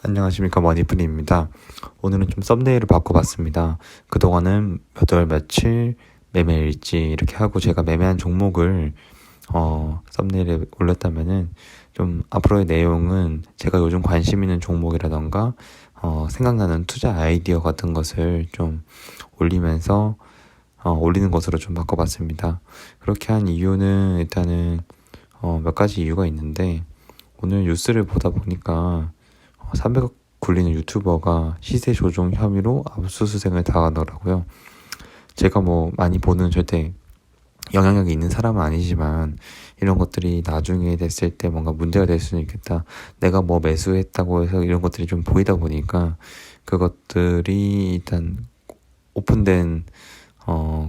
안녕하십니까, 머니프리입니다. 오늘은 좀 썸네일을 바꿔봤습니다. 그동안은 몇 월 며칠 매매일지 이렇게 하고 제가 매매한 종목을 썸네일에 올렸다면은 좀 앞으로의 내용은 제가 요즘 관심 있는 종목이라던가 생각나는 투자 아이디어 같은 것을 좀 올리면서 올리는 것으로 좀 바꿔봤습니다. 그렇게 한 이유는 일단은 몇 가지 이유가 있는데, 오늘 뉴스를 보다 보니까 300억 굴리는 유튜버가 시세 조종 혐의로 압수수색을 당하더라고요. 제가 뭐 많이 보는 절대 영향력이 있는 사람은 아니지만 이런 것들이 나중에 됐을 때 뭔가 문제가 될 수는 있겠다. 내가 뭐 매수했다고 해서 이런 것들이 좀 보이다 보니까 그것들이 일단 오픈된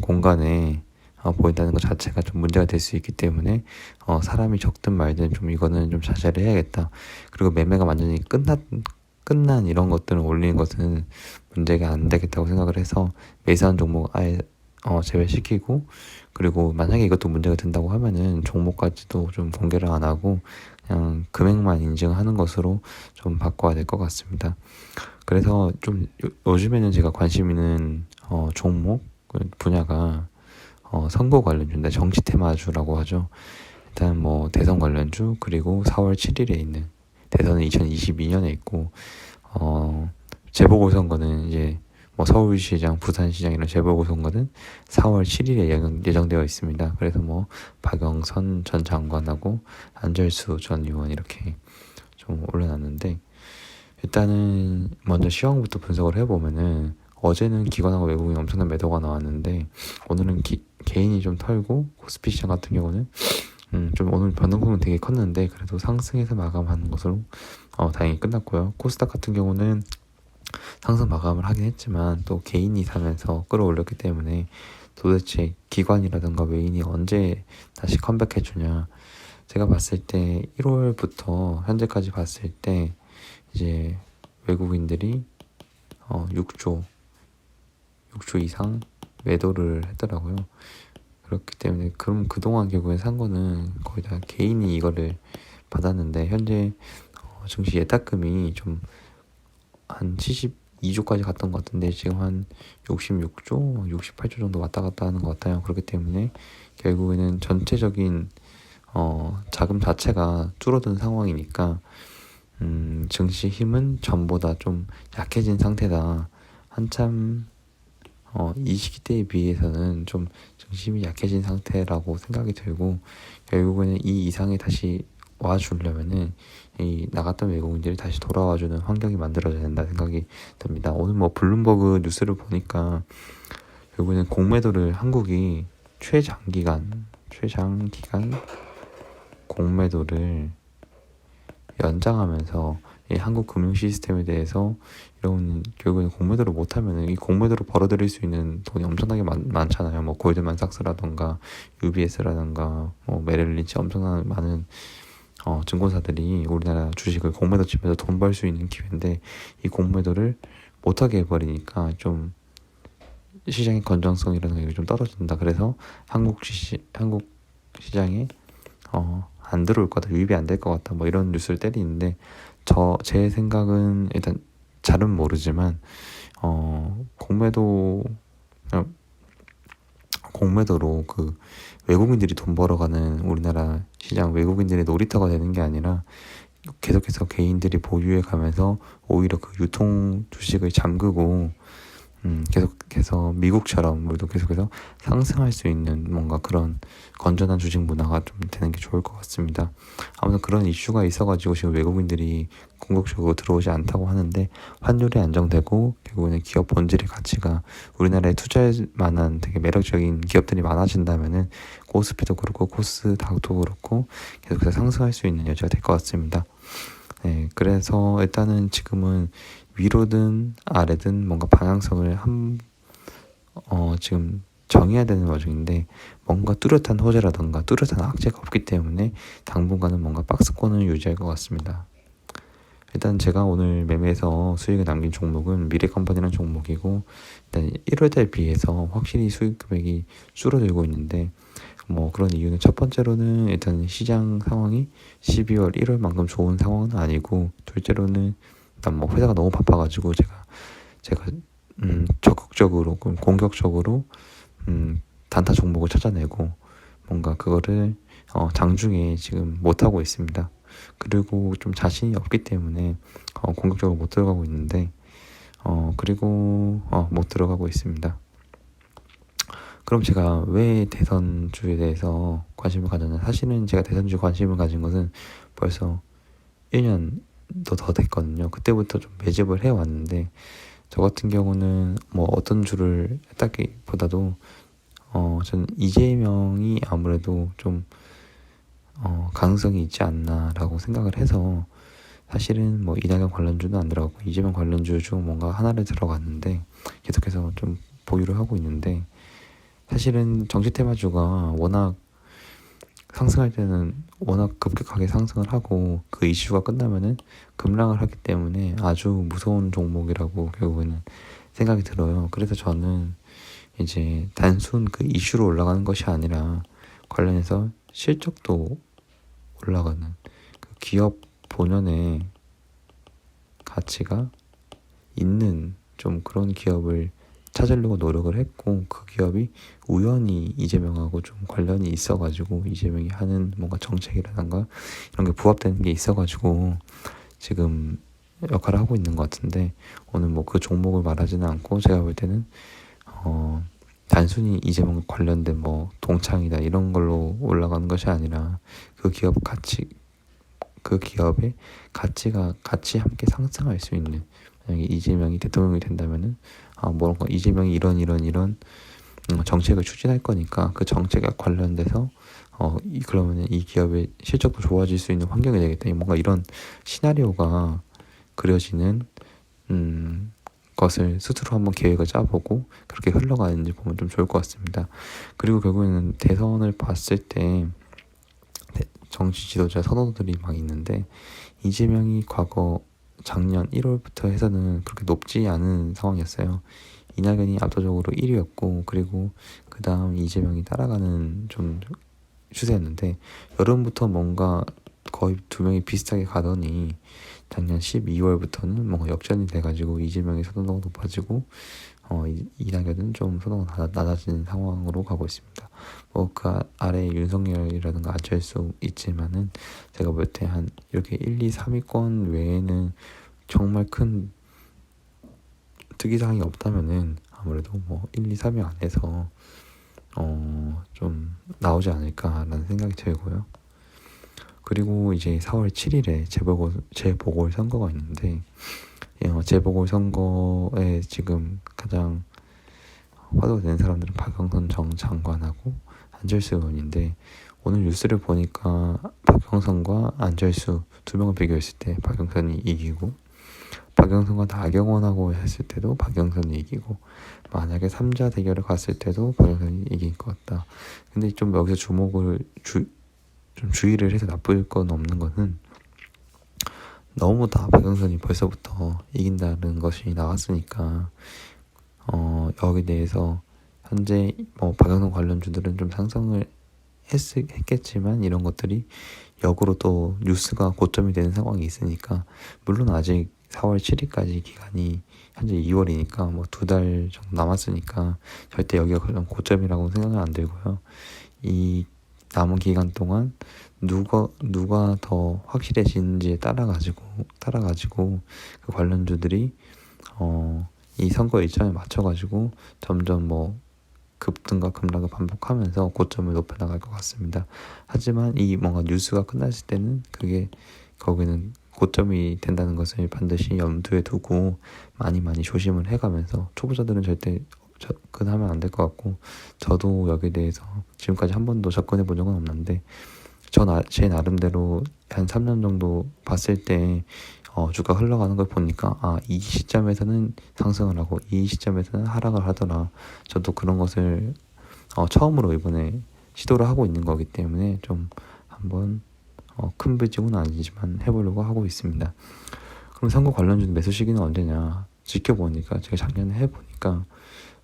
공간에 보인다는 것 자체가 좀 문제가 될 수 있기 때문에 사람이 적든 말든 좀 이거는 좀 자제를 해야겠다. 그리고 매매가 완전히 끝난 이런 것들을 올리는 것은 문제가 안 되겠다고 생각을 해서 매수한 종목 아예 제외시키고, 그리고 만약에 이것도 문제가 된다고 하면은 종목까지도 좀 공개를 안 하고 그냥 금액만 인증하는 것으로 좀 바꿔야 될 것 같습니다. 그래서 좀 요즘에는 제가 관심 있는 종목 분야가 선거 관련주인데 정치 테마주라고 하죠. 일단 뭐 대선 관련주, 그리고 4월 7일에 있는 대선은 2022년에 있고 재보궐선거는 이제 뭐 서울시장, 부산시장 이런 재보궐선거는 4월 7일에 예정되어 있습니다. 그래서 뭐 박영선 전 장관하고 안철수 전 의원 이렇게 좀 올려놨는데, 일단은 먼저 시황부터 분석을 해보면은 어제는 기관하고 외국인 엄청난 매도가 나왔는데 오늘은 개인이 좀 털고, 코스피 시장 같은 경우는 좀 오늘 변동폭은 되게 컸는데 그래도 상승해서 마감하는 것으로 다행히 끝났고요. 코스닥 같은 경우는 상승 마감을 하긴 했지만 또 개인이 사면서 끌어올렸기 때문에 도대체 기관이라든가 외인이 언제 다시 컴백해주냐. 제가 봤을 때 1월부터 현재까지 봤을 때 이제 외국인들이 6조 이상 매도를 했더라고요. 그렇기 때문에 그럼 그동안 결국에 산 거는 거의 다 개인이 이거를 받았는데, 현재 증시 예탁금이 좀 한 72조까지 갔던 것 같은데 지금 한 66조, 68조 정도 왔다 갔다 하는 것 같아요. 그렇기 때문에 결국에는 전체적인 자금 자체가 줄어든 상황이니까 증시 힘은 전보다 좀 약해진 상태다. 한참 이 시기 때에 비해서는 좀 증시 힘이 약해진 상태라고 생각이 들고, 결국에는 이 이상이 다시 와주려면은 이 나갔던 외국인들이 다시 돌아와주는 환경이 만들어져야 된다 생각이 듭니다. 오늘 뭐 블룸버그 뉴스를 보니까 결국에는 공매도를 한국이 최장기간 공매도를 연장하면서 이 한국 금융 시스템에 대해서 이런 결국에는 공매도를 못하면 이 공매도로 벌어들일 수 있는 돈이 엄청나게 많잖아요. 뭐 골드만삭스라던가 UBS라던가 뭐 메릴린치 엄청난 많은 증권사들이 우리나라 주식을 공매도 치면서 돈 벌 수 있는 기회인데 이 공매도를 못하게 해버리니까 좀 시장의 건전성이라는 게 좀 떨어진다. 그래서 한국 시장에 안 들어올 거다, 유입이 안 될 것 같다, 뭐 이런 뉴스를 때리는데 제 생각은 일단 잘은 모르지만 공매도로 그 외국인들이 돈 벌어가는 우리나라 시장, 외국인들의 놀이터가 되는 게 아니라 계속해서 개인들이 보유해 가면서 오히려 그 유통 주식을 잠그고 계속해서 미국처럼 우리도 계속해서 상승할 수 있는 뭔가 그런 건전한 주식 문화가 좀 되는 게 좋을 것 같습니다. 아무튼 그런 이슈가 있어가지고 지금 외국인들이 궁극적으로 들어오지 않다고 하는데, 환율이 안정되고 결국에는 기업 본질의 가치가 우리나라에 투자할 만한 되게 매력적인 기업들이 많아진다면은 코스피도 그렇고 코스닥도 그렇고 계속해서 상승할 수 있는 여지가 될 것 같습니다. 네, 그래서 일단은 지금은 위로든 아래든 뭔가 방향성을 지금 정해야 되는 와중인데, 뭔가 뚜렷한 호재라던가 뚜렷한 악재가 없기 때문에 당분간은 뭔가 박스권을 유지할 것 같습니다. 일단 제가 오늘 매매해서 수익을 남긴 종목은 미래컴퍼니라는 종목이고, 일단 1월달 비해서 확실히 수익 금액이 줄어들고 있는데, 뭐 그런 이유는 첫 번째로는 일단 시장 상황이 12월 1월만큼 좋은 상황은 아니고, 둘째로는 일단 뭐 회사가 너무 바빠가지고 제가 적극적으로 공격적으로 단타 종목을 찾아내고 뭔가 그거를 장중에 지금 못하고 있습니다. 그리고 좀 자신이 없기 때문에 공격적으로 못 들어가고 있는데 그리고 못 들어가고 있습니다. 그럼 제가 왜 대선주에 대해서 관심을 가졌냐? 사실은 제가 대선주에 관심을 가진 것은 벌써 1년도 더 됐거든요. 그때부터 좀 매집을 해왔는데 저 같은 경우는 뭐 어떤 주를 했다기보다도 저는 이재명이 아무래도 좀 가능성이 있지 않나라고 생각을 해서 사실은 뭐 이낙연 관련주는 안 들어가고 이재명 관련주 중 뭔가 하나를 들어갔는데 계속해서 좀 보유를 하고 있는데 사실은 정치 테마주가 워낙 상승할 때는 워낙 급격하게 상승을 하고 그 이슈가 끝나면은 급락을 하기 때문에 아주 무서운 종목이라고 결국에는 생각이 들어요. 그래서 저는 이제 단순 그 이슈로 올라가는 것이 아니라 관련해서 실적도 올라가는 그 기업 본연의 가치가 있는 좀 그런 기업을 찾으려고 노력을 했고 그 기업이 우연히 이재명하고 좀 관련이 있어가지고 이재명이 하는 뭔가 정책이라든가 이런 게 부합되는 게 있어가지고 지금 역할을 하고 있는 것 같은데 오늘 뭐 그 종목을 말하지는 않고 제가 볼 때는 단순히 이재명 관련된 뭐 동창이다 이런 걸로 올라가는 것이 아니라 그 기업 가치 그 기업의 가치가 같이 함께 상승할 수 있는 만약에 이재명이 대통령이 된다면은 뭔가 이재명이 이런 정책을 추진할 거니까 그 정책에 관련돼서 그러면은 이 기업의 실적도 좋아질 수 있는 환경이 되겠다. 뭔가 이런 시나리오가 그려지는 것을 스스로 한번 계획을 짜보고 그렇게 흘러가는지 보면 좀 좋을 것 같습니다. 그리고 결국에는 대선을 봤을 때 정치 지도자 선호도들이 막 있는데 이재명이 과거 작년 1월부터 해서는 그렇게 높지 않은 상황이었어요. 이낙연이 압도적으로 1위였고 그리고 그 다음 이재명이 따라가는 좀 추세였는데 여름부터 뭔가 거의 두 명이 비슷하게 가더니 작년 12월부터는 뭔가 역전이 돼가지고 이재명의 선호도가 높아지고 이낙연은 좀 선호도가 낮아지는 상황으로 가고 있습니다. 뭐 그 아래 윤석열이라든가 안철수 있지만은 제가 볼 때 한 이렇게 1, 2, 3위권 외에는 정말 큰 특이사항이 없다면은 아무래도 뭐 1, 2, 3위 안에서 좀 나오지 않을까라는 생각이 들고요. 그리고 이제 4월 7일에 재보궐선거가 있는데 재보궐선거에 지금 가장 화두가 된 사람들은 박영선 전 장관하고 안철수 의원인데 오늘 뉴스를 보니까 박영선과 안철수 두 명을 비교했을 때 박영선이 이기고 박영선과 나경원하고 했을 때도 박영선이 이기고 만약에 3자 대결을 갔을 때도 박영선이 이길 것 같다. 근데 좀 여기서 좀 주의를 해서 나쁠 건 없는 거는 너무 다 박영선이 벌써부터 이긴다는 것이 나왔으니까 여기에 대해서 현재 뭐 박영선 관련주들은 좀 상승을 했겠지만 이런 것들이 역으로 또 뉴스가 고점이 되는 상황이 있으니까 물론 아직 4월 7일까지 기간이 현재 2월이니까 뭐 2달 정도 남았으니까 절대 여기가 그런 고점이라고 생각은 안 들고요. 이 남은 기간 동안 누가 더 확실해지는지에 따라가지고 그 관련주들이 이 선거 일정에 맞춰가지고 점점 뭐 급등과 급락을 반복하면서 고점을 높여나갈 것 같습니다. 하지만 이 뭔가 뉴스가 끝났을 때는 그게 거기는 고점이 된다는 것을 반드시 염두에 두고 많이 조심을 해가면서 초보자들은 절대 접근하면 안 될 것 같고 저도 여기에 대해서 지금까지 한 번도 접근해 본 적은 없는데 제 나름대로 한 3년 정도 봤을 때 주가 흘러가는 걸 보니까 이 시점에서는 상승을 하고 이 시점에서는 하락을 하더라. 저도 그런 것을 처음으로 이번에 시도를 하고 있는 거기 때문에 좀 한번 큰 비중은 아니지만 해보려고 하고 있습니다. 그럼 선거 관련주 매수 시기는 언제냐? 지켜보니까 제가 작년에 해보니까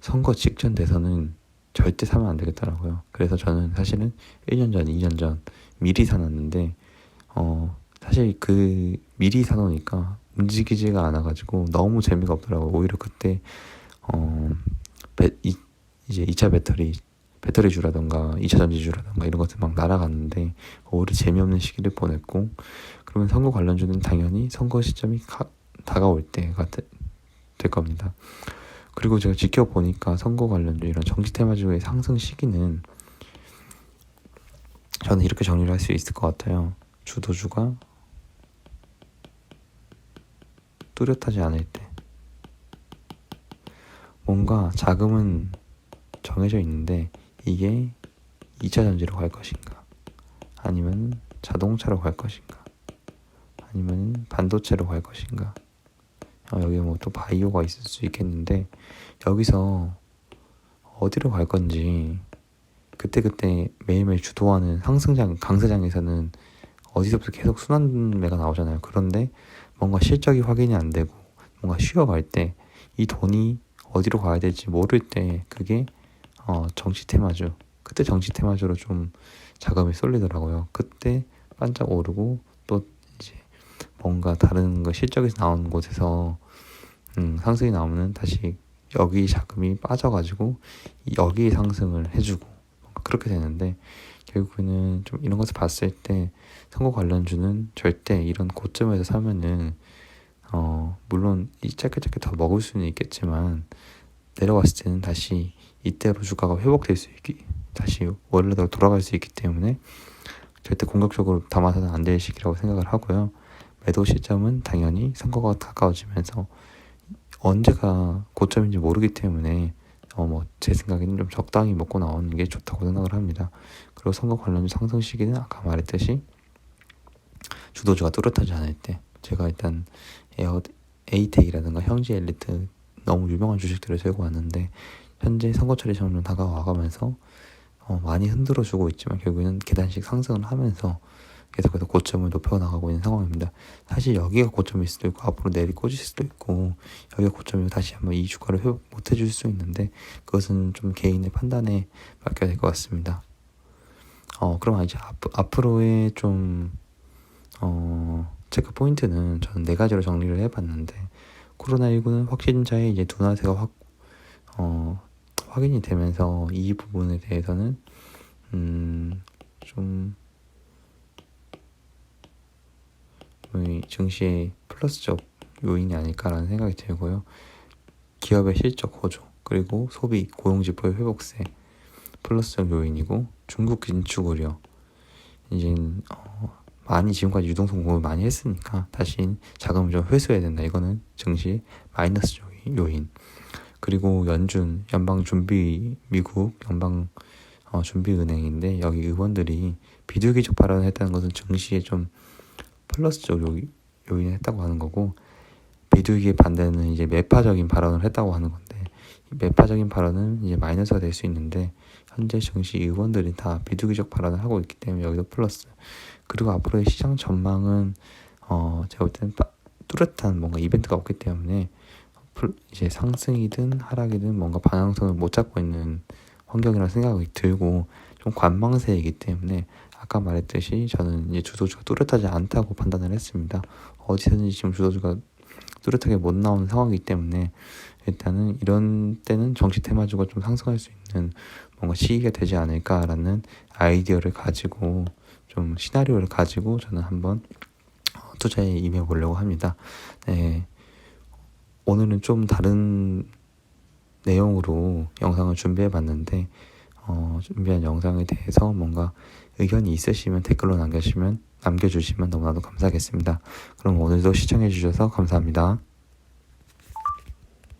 선거 직전 대선은 절대 사면 안 되겠더라고요. 그래서 저는 사실은 1년 전, 2년 전 미리 사놨는데 사실 그 미리 사놓으니까 움직이지가 않아가지고 너무 재미가 없더라고요. 오히려 그때 이제 2차 배터리주라던가 2차 전지주라던가 이런 것들 막 날아갔는데 오히려 재미없는 시기를 보냈고, 그러면 선거 관련주는 당연히 선거 시점이 다가올 때가 될 겁니다. 그리고 제가 지켜보니까 선거 관련주 이런 정치 테마주의 상승 시기는 저는 이렇게 정리를 할 수 있을 것 같아요. 주도주가 뚜렷하지 않을 때, 뭔가 자금은 정해져 있는데 이게 2차 전지로 갈 것인가, 아니면 자동차로 갈 것인가, 아니면 반도체로 갈 것인가, 여기 뭐 또 바이오가 있을 수 있겠는데 여기서 어디로 갈 건지 그때그때 매일매일 주도하는 강세장에서는 어디서부터 계속 순환매가 나오잖아요. 그런데 뭔가 실적이 확인이 안 되고 뭔가 쉬어갈 때 이 돈이 어디로 가야 될지 모를 때 그게 정치 테마주, 그때 정치 테마주로 좀 자금이 쏠리더라고요. 그때 반짝 오르고 또 이제 뭔가 다른 거 실적에서 나오는 곳에서 상승이 나오면 다시 여기 자금이 빠져가지고 여기 상승을 해주고 그렇게 되는데, 결국에는 좀 이런 것을 봤을 때 선거 관련주는 절대 이런 고점에서 사면은 물론 이 짧게 더 먹을 수는 있겠지만 내려왔을 때는 다시 이때로 주가가 회복될 수 있기, 다시 원래대로 돌아갈 수 있기 때문에 절대 공격적으로 담아서는 안 될 시기라고 생각을 하고요. 매도 시점은 당연히 선거가 가까워지면서 언제가 고점인지 모르기 때문에 제 생각에는 좀 적당히 먹고 나오는 게 좋다고 생각을 합니다. 그리고 선거 관련주 상승 시기는 아까 말했듯이 주도주가 뚜렷하지 않을 때, 제가 일단 에이텍이라든가 형지 엘리트 너무 유명한 주식들을 들고 왔는데 현재 선거철이 점점 다가와가면서 많이 흔들어주고 있지만 결국에는 계단식 상승을 하면서 계속해서 고점을 높여나가고 있는 상황입니다. 사실 여기가 고점일 수도 있고 앞으로 내리 꽂을 수도 있고 여기가 고점이고 다시 한번 이 주가를 회복 못 해줄 수 있는데 그것은 좀 개인의 판단에 맡겨야 될 것 같습니다. 그럼 이제 앞으로의 좀 체크 포인트는 저는 4가지로 정리를 해봤는데, 코로나19는 확진자의 이제 둔화세가 확인이 되면서 이 부분에 대해서는 좀 증시의 플러스적 요인이 아닐까라는 생각이 들고요. 기업의 실적 호조, 그리고 소비, 고용지표의 회복세 플러스적 요인이고, 중국 긴축 우려, 이제 많이 지금까지 유동성 공급을 많이 했으니까 다시 자금을 좀 회수해야 된다. 이거는 증시 마이너스 요인. 그리고 미국 연방 준비은행인데 여기 의원들이 비둘기적 발언을 했다는 것은 증시에 좀 플러스적 요인을 했다고 하는 거고, 비둘기의 반대는 이제 매파적인 발언을 했다고 하는 건데, 매파적인 발언은 이제 마이너스가 될 수 있는데 현재 증시 의원들이 다 비둘기적 발언을 하고 있기 때문에 여기도 플러스. 그리고 앞으로의 시장 전망은 제가 볼 때는 뚜렷한 뭔가 이벤트가 없기 때문에 이제 상승이든 하락이든 뭔가 방향성을 못 잡고 있는 환경이라는 생각이 들고 좀 관망세이기 때문에 아까 말했듯이 저는 이제 주도주가 뚜렷하지 않다고 판단을 했습니다. 어디서든지 지금 주도주가 뚜렷하게 못 나오는 상황이기 때문에 일단은 이런 때는 정치 테마주가 좀 상승할 수 있는 뭔가 시기가 되지 않을까라는 아이디어를 가지고, 좀 시나리오를 가지고 저는 한번 투자에 임해 보려고 합니다. 네, 오늘은 좀 다른 내용으로 영상을 준비해 봤는데 준비한 영상에 대해서 뭔가 의견이 있으시면 댓글로 남겨주시면 너무나도 감사하겠습니다. 그럼 오늘도 시청해 주셔서 감사합니다.